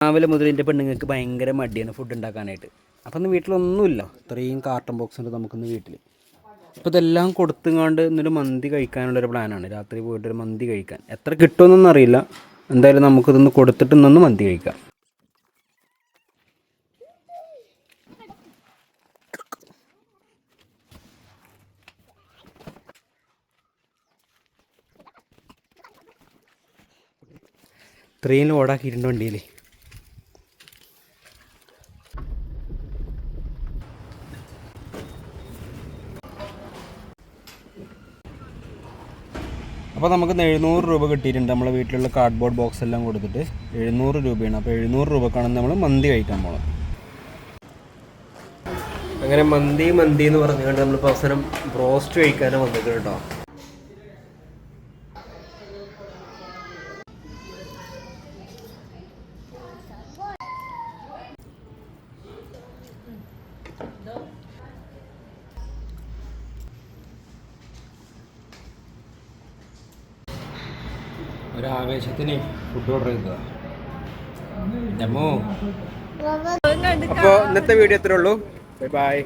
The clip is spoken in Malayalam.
രാവിലെ മുതൽ എൻ്റെ പെണ്ണുങ്ങൾക്ക് ഭയങ്കര മടിയാണ് ഫുഡ് ഉണ്ടാക്കാനായിട്ട്. അപ്പം ഇന്ന് വീട്ടിലൊന്നുമില്ല, ഇത്രയും കാർട്ടൺ ബോക്സ് ഉണ്ട് നമുക്കിന്ന് വീട്ടിൽ. അപ്പോൾ ഇതെല്ലാം കൊടുത്തുകൊണ്ട് ഇന്നൊരു മന്തി കഴിക്കാനുള്ളൊരു പ്ലാനാണ്. രാത്രി പോയിട്ടൊരു മന്തി കഴിക്കാൻ. എത്ര കിട്ടുമെന്നൊന്നും അറിയില്ല, എന്തായാലും നമുക്കിതൊന്ന് കൊടുത്തിട്ട് ഇന്നൊന്ന് മന്തി കഴിക്കാം. ഇത്രയും ലോഡാക്കിയിട്ടുണ്ട് വണ്ടിയിൽ. അപ്പോൾ നമുക്ക് 700 രൂപ കിട്ടിയിട്ടുണ്ട്. നമ്മളെ വീട്ടിലുള്ള കാർഡ്ബോർഡ് ബോക്സ് എല്ലാം കൊടുത്തിട്ട് 700 രൂപയാണ്. അപ്പോൾ 700 രൂപക്കാണ് നമ്മൾ മന്തി കഴിക്കാൻ പോകണം. അങ്ങനെ മന്തി എന്ന് പറഞ്ഞുകൊണ്ട് നമ്മളിപ്പോൾ അവസാനം ബ്രോസ്റ്റ് കഴിക്കാനാണ് വന്നിട്ട് കേട്ടോ. ഒരാവേശത്തിന് ഫുഡ് ഓർഡർ ചെയ്തതാണ്. അപ്പോൾ ഇന്നത്തെ വീഡിയോ ഇത്രേ ഉള്ളൂ. Bye bye.